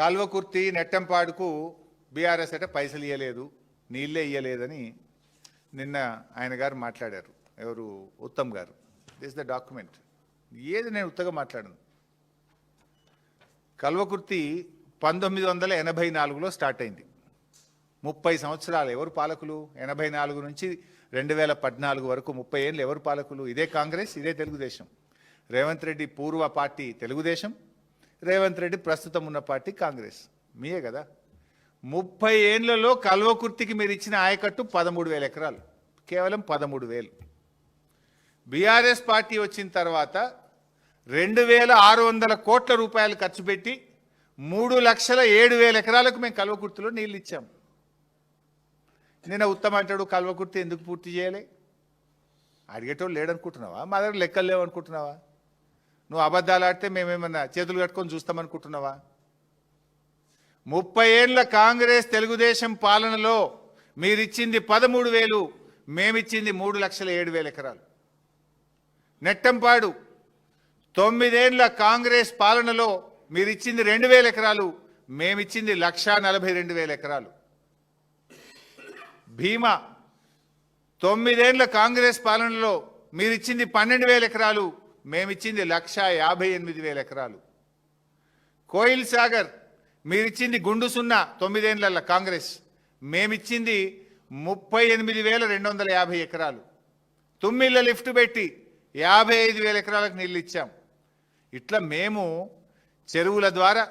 Kalwakurthy నెట్టంపాడుకు BRS అంటే పైసలు ఇవ్వలేదు, నీళ్ళే ఇవ్వలేదని నిన్న ఆయన గారు మాట్లాడారు. ఎవరు? ఉత్తమ్ గారు. This the document. ఏది నేను ఉత్తగా మాట్లాడను. కల్వకుర్తి 1984లో స్టార్ట్ అయింది. 30 సంవత్సరాలు ఎవరు పాలకులు? 84 నుంచి 2014 వరకు 30 ఏళ్ళు ఎవరు పాలకులు? ఇదే కాంగ్రెస్, ఇదే తెలుగుదేశం. రేవంత్ రెడ్డి పూర్వ పార్టీ తెలుగుదేశం, రేవంత్ రెడ్డి ప్రస్తుతం ఉన్న పార్టీ కాంగ్రెస్. మీయే కదా. 30 ఏళ్లలో కల్వకుర్తికి మీరు ఇచ్చిన ఆయకట్టు 13,000 ఎకరాలు, కేవలం 13,000. బీఆర్ఎస్ పార్టీ వచ్చిన తర్వాత 2,600 కోట్ల రూపాయలు ఖర్చు పెట్టి 3,07,000 ఎకరాలకు మేము కల్వకుర్తిలో నీళ్ళు ఇచ్చాం. నిన్న ఉత్తమ్ అంటాడు కల్వకుర్తి ఎందుకు పూర్తి చేయాలి? అడిగేటోళ్ళు లేడనుకుంటున్నావా? మా దగ్గర లెక్కలు లేవనుకుంటున్నావా? నువ్వు అబద్ధాలు ఆడితే మేమేమన్నా చేతులు కట్టుకొని చూస్తామనుకుంటున్నావా? 30 ఏళ్ల కాంగ్రెస్ తెలుగుదేశం పాలనలో మీరిచ్చింది 13,000, మేమిచ్చింది 3,07,000 ఎకరాలు. నెట్టంపాడు 9 ఏళ్ల కాంగ్రెస్ పాలనలో మీరిచ్చింది 2,000 ఎకరాలు, మేమిచ్చింది 1,42,000 ఎకరాలు. భీమా 9 ఏళ్ల కాంగ్రెస్ పాలనలో మీరిచ్చింది 12,000 ఎకరాలు, మేమిచ్చింది 1,58,000 ఎకరాలు. కోయిల్ సాగర్ మీరిచ్చింది గుండు సున్నా 9 ఏళ్ల కాంగ్రెస్, మేమిచ్చింది 38,250 ఎకరాలు. తుమ్మిళ్ళ లిఫ్ట్ పెట్టి 55,000 ఎకరాలకు నీళ్ళు ఇచ్చాం. ఇట్లా మేము చెరువుల ద్వారా,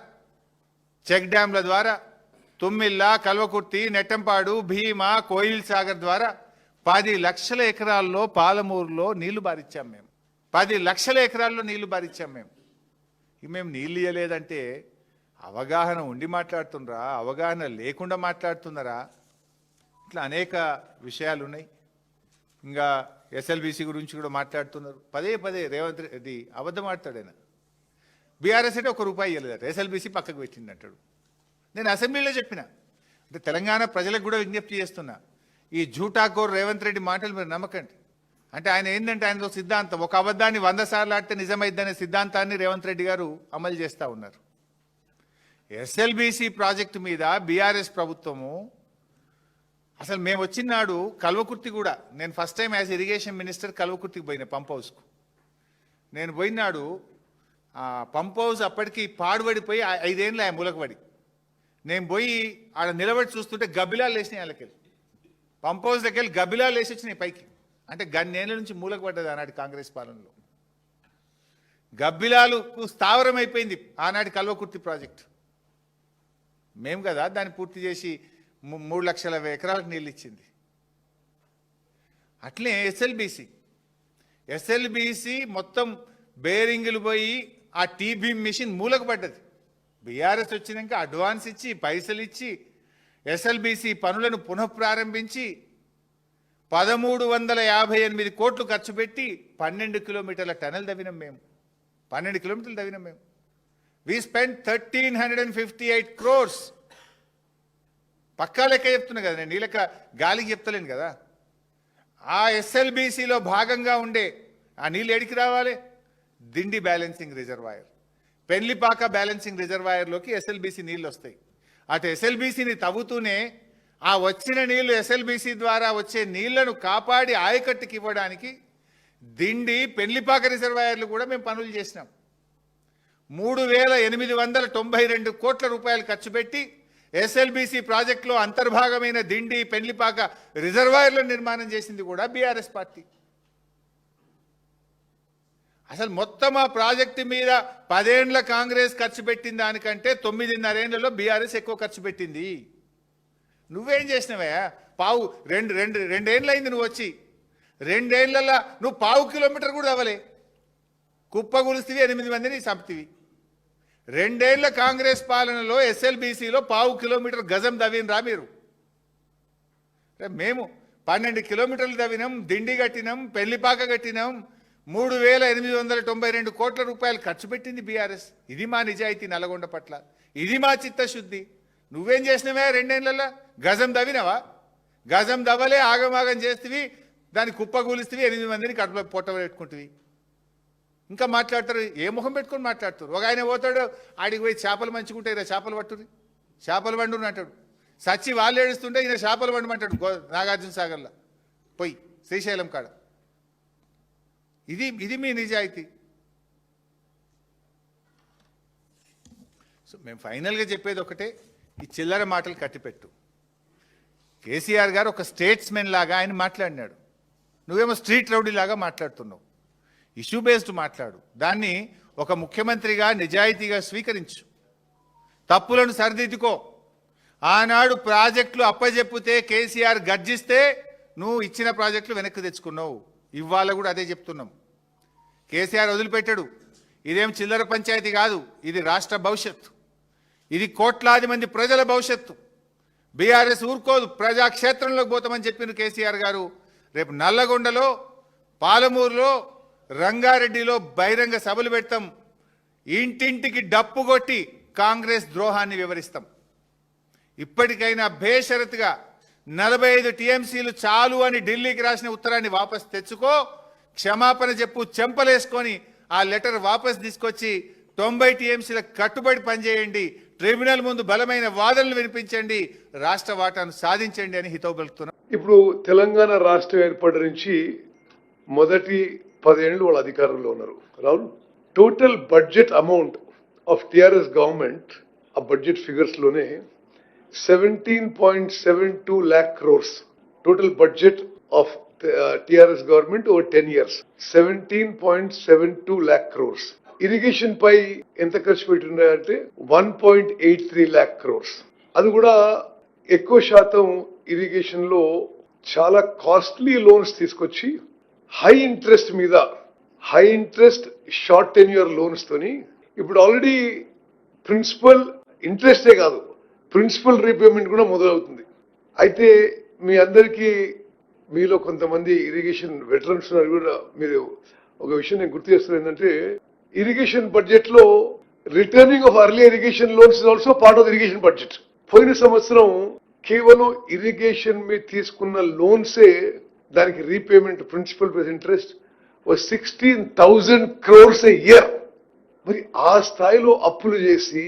చెక్ డ్యాంల ద్వారా, తుమ్మిళ్ళ, కల్వకుర్తి, నెట్టంపాడు, భీమా, కోయిల్ సాగర్ ద్వారా 10 లక్షల ఎకరాల్లో పాలమూరులో నీళ్లు బారిచ్చాం. మేము 10 లక్షల ఎకరాల్లో నీళ్లు బారిచ్చాం. మేము నీళ్ళు ఇవ్వలేదంటే అవగాహన ఉండి మాట్లాడుతున్నారా, అవగాహన లేకుండా మాట్లాడుతున్నారా? ఇట్లా అనేక విషయాలు ఉన్నాయి. ఇంకా ఎస్ఎల్బీసీ గురించి కూడా మాట్లాడుతున్నారు. పదే పదే రేవంత్ రెడ్డి అబద్ధం ఆడతాడు. ఆయన బీఆర్ఎస్ అంటే 1 రూపాయి ఇవ్వలేదట, ఎస్ఎల్బీసీ పక్కకు పెట్టింది అంటాడు. నేను అసెంబ్లీలో చెప్పిన, అంటే తెలంగాణ ప్రజలకు కూడా విజ్ఞప్తి చేస్తున్నా, ఈ జూటాకోర్ రేవంత్ రెడ్డి మాటలు మీరు నమ్మకండి. అంటే ఆయన ఏంటంటే ఆయనతో సిద్ధాంతం, ఒక అబద్ధాన్ని 100 సార్లు ఆడితే నిజమైద్దనే సిద్ధాంతాన్ని రేవంత్ రెడ్డి గారు అమలు చేస్తూ ఉన్నారు. ఎస్ఎల్బీసీ ప్రాజెక్టు మీద బీఆర్ఎస్ ప్రభుత్వము అసలు మేము వచ్చిన నాడు కల్వకుర్తి కూడా, నేను first time as irrigation minister కల్వకుర్తికి పోయిన పంప్ హౌస్కు. నేను పోయినాడు పంప్ హౌస్ అప్పటికి పాడుబడిపోయి 5 ఏళ్ళు ఆ మూలకబడి. నేను పోయి ఆడ నిలబడి చూస్తుంటే గబ్బిలాలు వేసినాయి. వాళ్ళకెళ్ళి పంప్ హౌస్ దగ్గర గబ్బిలాలు వేసి వచ్చినాయి పైకి. అంటే గన్నేళ్ళ నుంచి మూలకబడ్డది ఆనాటి కాంగ్రెస్ పాలనలో. గబ్బిలాలు స్థావరం అయిపోయింది ఆనాటి కల్వకుర్తి ప్రాజెక్టు. మేము కదా దాన్ని పూర్తి చేసి 3 లక్షల ఎకరాలకు నీళ్ళు ఇచ్చింది. అట్లే ఎస్ఎల్బీసీ మొత్తం బేరింగులు పోయి ఆ టీబీమ్ మిషన్ మూలకు పడ్డది. బీఆర్ఎస్ వచ్చినాక అడ్వాన్స్ ఇచ్చి పైసలు ఇచ్చి ఎస్ఎల్బీసీ పనులను పునఃప్రారంభించి 1,358 కోట్లు ఖర్చు పెట్టి 12 కిలోమీటర్ల టనల్ తవ్వినాం. మేము 12 కిలోమీటర్లు తవ్వినాం. మేము వి స్పెండ్ 1,358 crores. పక్కా లెక్క చెప్తున్నా కదా నేను, నీ లెక్క గాలికి చెప్తలేను కదా. ఆ ఎస్ఎల్బీసీలో భాగంగా ఉండే ఆ నీళ్ళు ఎడికి రావాలి? Dindi balancing reservoir, Pellipaka balancing రిజర్వాయర్లోకి ఎస్ఎల్బీసీ నీళ్ళు వస్తాయి. అటు ఎస్ఎల్బీసీని తవ్వుతూనే ఆ వచ్చిన నీళ్లు ఎస్ఎల్బీసీ ద్వారా వచ్చే నీళ్లను కాపాడి ఆయకట్టుకి ఇవ్వడానికి దిండి, పెళ్లిపాక రిజర్వాయర్లు కూడా మేము పనులు చేసినాం. 3,892 కోట్ల రూపాయలు ఖర్చు పెట్టి ఎస్ఎల్బీసీ ప్రాజెక్టులో అంతర్భాగమైన దిండి, పెళ్లిపాక రిజర్వాయర్ల నిర్మాణం చేసింది కూడా బీఆర్ఎస్ పార్టీ. అసలు మొత్తం ఆ ప్రాజెక్టు మీద 10 ఏళ్ల కాంగ్రెస్ ఖర్చు పెట్టిన దానికంటే 9.5 ఏళ్లలో బీఆర్ఎస్ ఎక్కువ ఖర్చు పెట్టింది. నువ్వేం చేసినవయ్యా? రెండేళ్ళు అయింది నువ్వు వచ్చి. 2 ఏళ్లలో నువ్వు 1/4 కిలోమీటర్ కూడా అవ్వలే. కుప్పగులుస్తివి, 8 మందిని చంపుతివి. 2 ఏళ్ల కాంగ్రెస్ పాలనలో ఎస్ఎల్బీసీలో 1/4 కిలోమీటర్ గజం తవ్వినరా మీరు? మేము 12 కిలోమీటర్లు తవ్వినాం, దిండి కట్టినాం, పెళ్లిపాక కట్టినాం. 3,892 కోట్ల రూపాయలు ఖర్చు పెట్టింది బీఆర్ఎస్. ఇది మా నిజాయితీ నల్గొండ పట్ల, ఇది మా చిత్తశుద్ధి. నువ్వేం చేసినవా? 2 ఏళ్లలో గజం తవ్వినవా? గజం దవ్వలే, ఆగమాగం చేస్తేవి, దాన్ని కుప్పగూలిస్తేవి, 8 మందిని కడుపులో పొట్ట పెట్టుకుంటువి. ఇంకా మాట్లాడతారు, ఏ ముఖం పెట్టుకొని మాట్లాడతారు. ఒక ఆయన పోతాడు, ఆడికి పోయి చేపలు మంచుకుంటే ఇలా చేపలు పట్టుని, చేపలు వండుని అంటాడు. సచ్చి వాళ్ళు ఏడుస్తుంటే ఈయన చేపలు వండమంటాడు నాగార్జున సాగర్లో పోయి శ్రీశైలం కాడ. ఇది మీ నిజాయితీ. సో మేము ఫైనల్గా చెప్పేది ఒకటే, ఈ చిల్లర మాటలు కట్టిపెట్టు. కేసీఆర్ గారు ఒక స్టేట్స్మెన్ లాగా ఆయన మాట్లాడినాడు, నువ్వేమో స్ట్రీట్ రౌడీ లాగా మాట్లాడుతున్నావు. ఇష్యూ బేస్డ్ మాట్లాడు, దాన్ని ఒక ముఖ్యమంత్రిగా నిజాయితీగా స్వీకరించు, తప్పులను సరిదిద్దుకో. ఆనాడు ప్రాజెక్టులు అప్పజెప్పితే కేసీఆర్ గర్జిస్తే నువ్వు ఇచ్చిన ప్రాజెక్టులు వెనక్కి తెచ్చుకున్నావు. ఇవాళ కూడా అదే చెప్తున్నాం. కేసీఆర్ వదిలిపెట్టాడు. ఇదేం చిల్లర పంచాయతీ కాదు, ఇది రాష్ట్ర భవిష్యత్తు, ఇది కోట్లాది మంది ప్రజల భవిష్యత్తు. బీఆర్ఎస్ ఊరుకోదు, ప్రజాక్షేత్రంలోకి పోతామని చెప్పిన కేసీఆర్ గారు రేపు నల్లగొండలో, పాలమూరులో, రంగారెడ్డిలో బహిరంగ సభలు పెడతాం. ఇంటింటికి డప్పు కొట్టి కాంగ్రెస్ ద్రోహాన్ని వివరిస్తాం. ఇప్పటికైనా బేషరతుగా 45 టీఎంసీలు చాలు అని ఢిల్లీకి రాసిన ఉత్తరాన్ని వాపస్ తెచ్చుకో, క్షమాపణ చెప్పు, చెంపలేసుకొని ఆ లెటర్ వాపస్ తీసుకొచ్చి 90 టీఎంసీల కట్టుబడి పనిచేయండి, ట్రిబ్యునల్ ముందు బలమైన వాదనలు వినిపించండి, రాష్ట్ర వాటాను సాధించండి అని హితవు పలుకుతున్నాం. ఇప్పుడు తెలంగాణ రాష్ట్రం ఏర్పడి నుంచి మొదటి 10 ఏళ్ళు వాళ్ళ అధికారంలో ఉన్నారు. రావుల్ total budget amount of TRS government, ఆ బడ్జెట్ ఫిగర్స్ లోనే 17.72 lakh crores total budget of TRS government over 10 years. 17.72 lakh crores. Irrigation పై ఎంత ఖర్చు పెట్టినారంటే 1.83 lakh crores. అది కూడా ఎక్కువ శాతం ఇరిగేషన్ లో చాలా కాస్ట్లీ లోన్స్ తీసుకొచ్చి హై ఇంట్రెస్ట్ మీద, high interest short tenure loans తోని ఇప్పుడు ఆల్రెడీ ప్రిన్సిపల్ ఇంట్రెస్టే కాదు, ప్రిన్సిపల్ రీపేమెంట్ కూడా మొదలవుతుంది. అయితే మీ అందరికీ, మీలో కొంతమంది ఇరిగేషన్ వెటరన్స్ కూడా, మీరు ఒక విషయం నేను గుర్తు చేస్తున్నా, ఏంటంటే ఇరిగేషన్ బడ్జెట్ లో returning of early irrigation loans is also part of irrigation budget. పోయిన సంవత్సరం కేవలం ఇరిగేషన్ మీద తీసుకున్న లోన్సే దానికి repayment principal plus interest 16,000 crores a year. మరి ఆ స్థాయిలో అప్పులు చేసి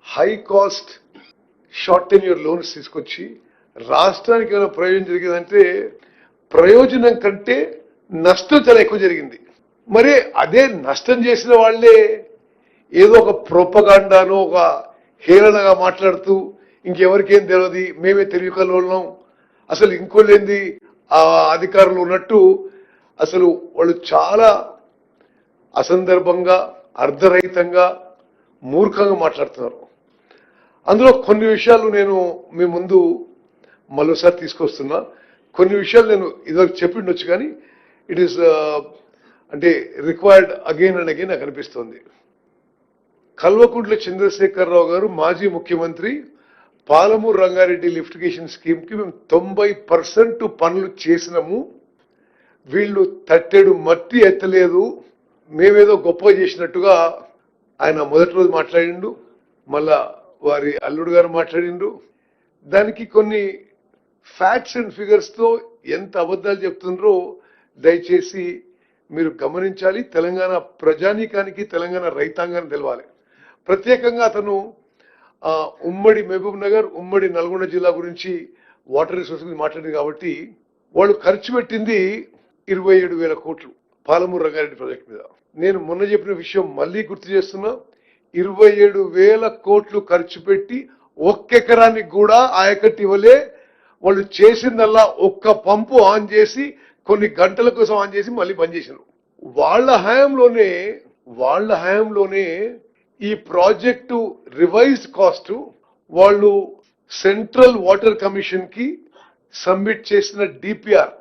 high cost short tenure loans తీసుకొచ్చి రాష్ట్రానికి ఏమైనా ప్రయోజనం జరిగిందంటే ప్రయోజనం కంటే నష్టం చాలా ఎక్కువ జరిగింది. మరి అదే నష్టం చేసిన వాళ్ళే ఏదో ఒక ప్రొపగాండాను, ఒక హేళనగా మాట్లాడుతూ ఇంకెవరికేం తెలియదు, మేమే తెలివికల్లోన్నాం, అసలు ఇంకోలేంది ఆ అధికారులు ఉన్నట్టు అసలు వాళ్ళు చాలా అసందర్భంగా, అర్ధరహితంగా, మూర్ఖంగా మాట్లాడుతున్నారు. అందులో కొన్ని విషయాలు నేను మీ ముందు మరోసారి తీసుకొస్తున్నా. కొన్ని విషయాలు నేను ఇదివరకు చెప్పిండొచ్చు, కానీ ఇట్ ఈస్ అంటే రిక్వైర్డ్ అగైన్ అండ్ అగైన్ నాకు అనిపిస్తోంది. కల్వకుంట్ల చంద్రశేఖరరావు గారు మాజీ ముఖ్యమంత్రి, పాలమూరు రంగారెడ్డి లిఫ్టిగేషన్ స్కీమ్ కి మేము 90% పనులు చేసినాము, వీళ్ళు తట్టెడు మట్టి ఎత్తలేదు, మేమేదో గొప్ప చేసినట్టుగా ఆయన మొదటి రోజు మాట్లాడిండు, మళ్ళా వారి అల్లుడు గారు మాట్లాడిండు. దానికి కొన్ని ఫ్యాక్ట్స్ అండ్ ఫిగర్స్ తో ఎంత అబద్ధాలు చెప్తున్నారో దయచేసి మీరు గమనించాలి. తెలంగాణ ప్రజానీకానికి, తెలంగాణ రైతాంగానికి తెలవాలి. ప్రత్యేకంగా అతను ఉమ్మడి మహబూబ్ నగర్, ఉమ్మడి నల్గొండ జిల్లా గురించి, వాటర్ రిసోర్స్ గురించి మాట్లాడింది. కాబట్టి వాళ్ళు ఖర్చు పెట్టింది 27,000 కోట్లు పాలమూరు రంగారెడ్డి ప్రాజెక్ట్ మీద. నేను మొన్న చెప్పిన విషయం మళ్ళీ గుర్తు చేస్తున్నా, 27,000 కోట్లు ఖర్చు పెట్టి ఒక్క ఎకరానికి కూడా ఆయకట్టు ఇవ్వలే. వాళ్ళు చేసిందల్లా ఒక్క పంపు ఆన్ చేసి కొన్ని గంటల కోసం ఆన్ చేసి మళ్ళీ బంద్ చేశారు. వాళ్ళ హయాంలోనే ఈ ప్రాజెక్టు రివైజ్డ్ కాస్ట్ వాళ్ళు సెంట్రల్ వాటర్ కమిషన్ కి సబ్మిట్ చేసిన డిపిఆర్,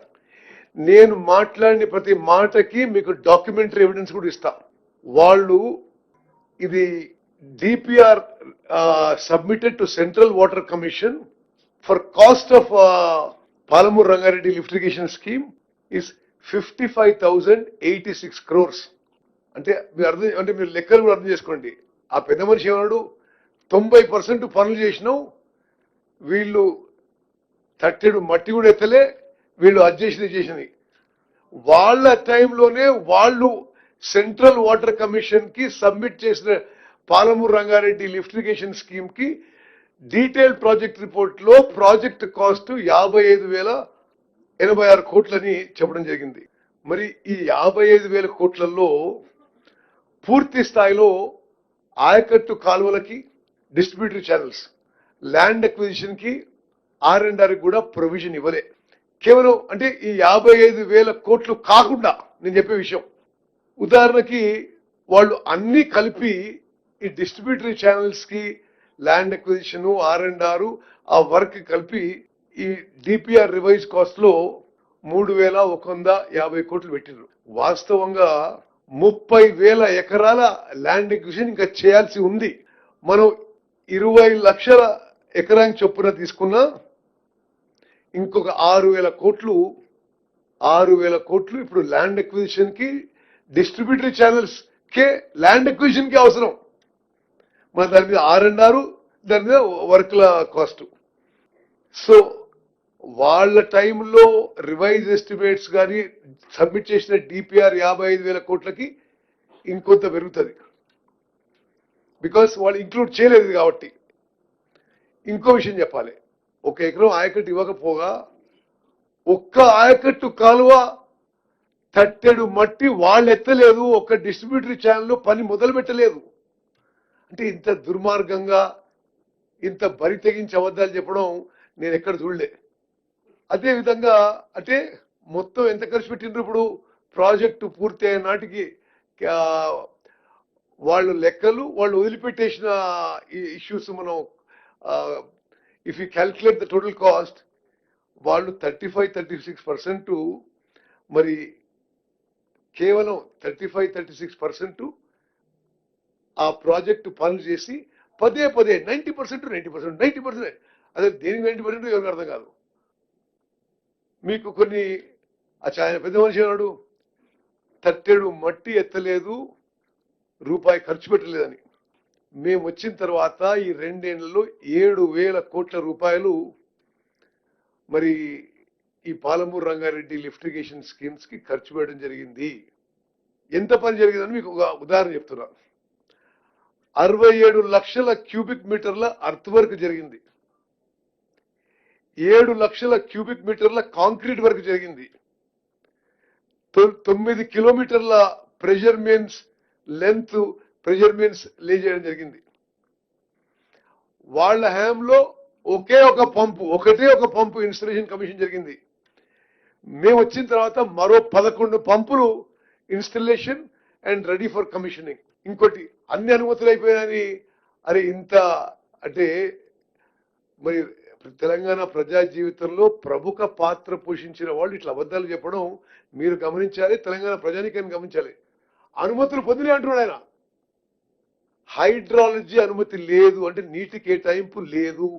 నేను మాట్లాడిన ప్రతి మాటకి మీకు డాక్యుమెంటరీ ఎవిడెన్స్ కూడా ఇస్తా. వాళ్ళు ఇది DPR submitted to central water commission for cost of Palamuru Rangareddy lift irrigation scheme is 55,086 crores. అంటే మీరు లెక్కలు కూడా అర్థం చేసుకోండి. ఆ పెద్ద మనిషి ఏమన్నాడు, 90% పనులు చేసినావు, వీళ్ళు తట్టెడు మట్టి కూడా ఎత్తలే, వీళ్ళు అడ్జస్ట్ చేసినవి. వాళ్ళ టైంలోనే వాళ్ళు సెంట్రల్ వాటర్ కమిషన్ కి సబ్మిట్ చేసిన Palamuru Rangareddy lift irrigation scheme కి డీటెయిల్ ప్రాజెక్ట్ రిపోర్ట్ లో ప్రాజెక్ట్ కాస్ట్ 55,086 కోట్లని చెప్పడం జరిగింది. మరి ఈ 55,000 కోట్లలో పూర్తి స్థాయిలో ఆయకట్టు కాలువలకి, డిస్ట్రిబ్యూటరీ ఛానల్స్, ల్యాండ్ అక్విజిషన్ కి, R&R కూడా ప్రొవిజన్ ఇవ్వలే. కేవలం అంటే ఈ 55,000 కోట్లు కాకుండా నేను చెప్పే విషయం, ఉదాహరణకి వాళ్ళు అన్ని కలిపి ఈ డిస్ట్రిబ్యూటరీ ఛానల్స్ కి, ల్యాండ్ అక్విజిషన్, R&R ఆ వర్క్ కలిపి ఈ డిపిఆర్ రివైజ్ కాస్ట్ లో 3,150 కోట్లు పెట్టిండ్రు. వాస్తవంగా 30,000 ఎకరాల ల్యాండ్ అక్విజిషన్ ఇంకా చేయాల్సి ఉంది. మనం 20 లక్షల ఎకరానికి చొప్పున తీసుకున్నా ఇంకొక 6,000 కోట్లు ఇప్పుడు ల్యాండ్ అక్విజిషన్ కి, డిస్ట్రిబ్యూటరీ ఛానల్స్ కే ల్యాండ్ అక్విజిషన్ కి అవసరం. మన దాని మీద R&R, దాని మీద వర్క్ల కాస్ట్. సో వాళ్ళ టైంలో రివైజ్ ఎస్టిమేట్స్ కానీ సబ్మిట్ చేసిన డిపిఆర్ 55,000 కోట్లకి ఇంకొంత పెరుగుతుంది, బికాస్ వాళ్ళు ఇంక్లూడ్ చేయలేదు కాబట్టి. ఇంకో విషయం చెప్పాలి, 1 ఎకరం ఆయకట్టు ఇవ్వకపోగా ఒక్క ఆయకట్టు కాలువ తట్టెడు మట్టి వాళ్ళు ఎత్తలేదు, ఒక్క డిస్ట్రిబ్యూటరీ ఛానల్ పని మొదలు పెట్టలేదు. అంటే ఇంత దుర్మార్గంగా, ఇంత బరి తెగించి అబద్ధాలు చెప్పడం నేను ఎక్కడ చూడలే. అదే విధంగా అంటే మొత్తం ఎంత ఖర్చు పెట్టిండ్రు ఇప్పుడు ప్రాజెక్టు పూర్తి అయిన నాటికి వాళ్ళు లెక్కలు, వాళ్ళు వదిలిపెట్టేసిన ఇష్యూస్ మనం if you calculate the total cost, వాళ్ళు 35-36% మరి కేవలం 35-36% ఆ ప్రాజెక్టు పనులు చేసి పదే 90%. అదే దేనికి 90% ఎవరికి అర్థం కాదు. మీకు కొన్ని ఆయన పెద్ద మనిషి అన్నాడు, తట్టెడు మట్టి ఎత్తలేదు, రూపాయి ఖర్చు పెట్టలేదని. మేము వచ్చిన తర్వాత ఈ 2 ఏళ్లలో 7,000 కోట్ల రూపాయలు మరి ఈ Palamuru Rangareddy lift irrigation schemes కి ఖర్చు పెట్టడం జరిగింది. ఎంత పని జరిగిందని మీకు ఒక ఉదాహరణ చెప్తున్నా. 67 లక్షల క్యూబిక్ మీటర్ల అర్త్ వర్క్ జరిగింది, 7 లక్షల క్యూబిక్ మీటర్ల కాంక్రీట్ వర్క్ జరిగింది, 9 కిలోమీటర్ల pressure mains length pressure mains లే చేయడం జరిగింది. వాళ్ళ హయాంలో ఒకటే ఒక పంపు ఇన్స్టలేషన్ కమిషన్ జరిగింది. మేము వచ్చిన తర్వాత మరో 11 పంపులు installation and ready for commissioning. ఇంకోటి అన్ని అనుమతులు అయిపోయాయని, అరే ఇంత అంటే మరి తెలంగాణ ప్రజా జీవితంలో ప్రముఖ పాత్ర పోషించిన వాళ్ళు ఇట్లా అబద్ధాలు చెప్పడం మీరు గమనించాలి, తెలంగాణ ప్రజానికాన్ని గమనించాలి. అనుమతులు పొందినే అంటున్నాడు ఆయన. హైడ్రాలజీ అనుమతి లేదు అంటే నీటి కేటాయింపు లేదు,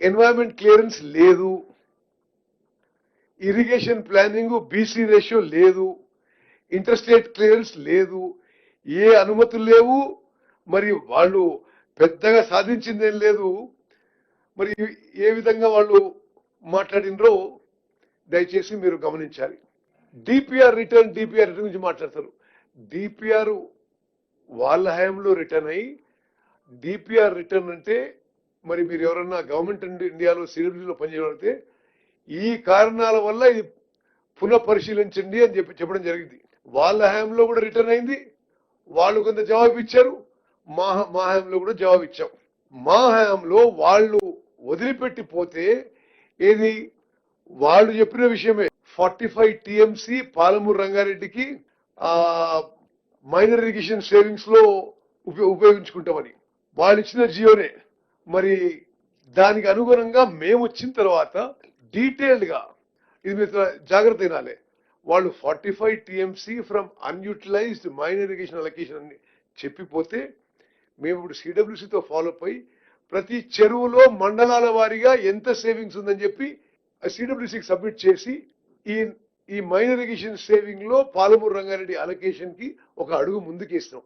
ఎన్వైరన్మెంట్ క్లియరెన్స్ లేదు, ఇరిగేషన్ ప్లానింగ్ బీసీ రేషియో లేదు, ఇంటర్స్టేట్ క్లియరెన్స్ లేదు, ఏ అనుమతులు లేవు. మరి వాళ్ళు పెద్దగా సాధించిందేం లేదు. మరి ఏ విధంగా వాళ్ళు మాట్లాడినరో దయచేసి మీరు గమనించాలి. డిపిఆర్ రిటర్న్ గురించి మాట్లాడతారు. డిపిఆర్ వాళ్ళ హయాంలో రిటర్న్ అయ్యి, డిపిఆర్ రిటర్న్ అంటే మరి మీరు ఎవరన్నా గవర్నమెంట్ ఇండియాలో సిడబ్ల్యూలో పనిచేయబడితే ఈ కారణాల వల్ల ఇది పునఃపరిశీలించండి అని చెప్పడం జరిగింది. వాళ్ళ హయాంలో కూడా రిటర్న్ అయింది, వాళ్ళు కొంత జవాబు ఇచ్చారు, మా హయాంలో కూడా జవాబు ఇచ్చాం. మా హయాంలో వాళ్ళు వదిలిపెట్టి పోతే ఏది వాళ్ళు చెప్పిన విషయమే, 45 TMC పాలమూరు రంగారెడ్డికి మైనర్ ఇరిగేషన్ సేవింగ్స్ లో ఉపయోగించుకుంటామని వాళ్ళు ఇచ్చిన జియోనే. మరి దానికి అనుగుణంగా మేము వచ్చిన తర్వాత డీటెయిల్డ్ గా, ఇది మీరు జాగ్రత్త అయినాలే, వాళ్ళు 45 TMC from unutilized minor irrigation allocation అని చెప్పిపోతే మేము ఇప్పుడు సిడబ్ల్యూసీతో ఫాలోఅప్ అయ్యి ప్రతి చెరువులో మండలాల వారీగా ఎంత సేవింగ్స్ ఉందని చెప్పి సిడబ్ల్యూసీకి సబ్మిట్ చేసి ఈ మైనర్ ఇరిగేషన్ సేవింగ్ లో పాలమూరు రంగారెడ్డి అలొకేషన్ కి ఒక అడుగు ముందుకేస్తాం.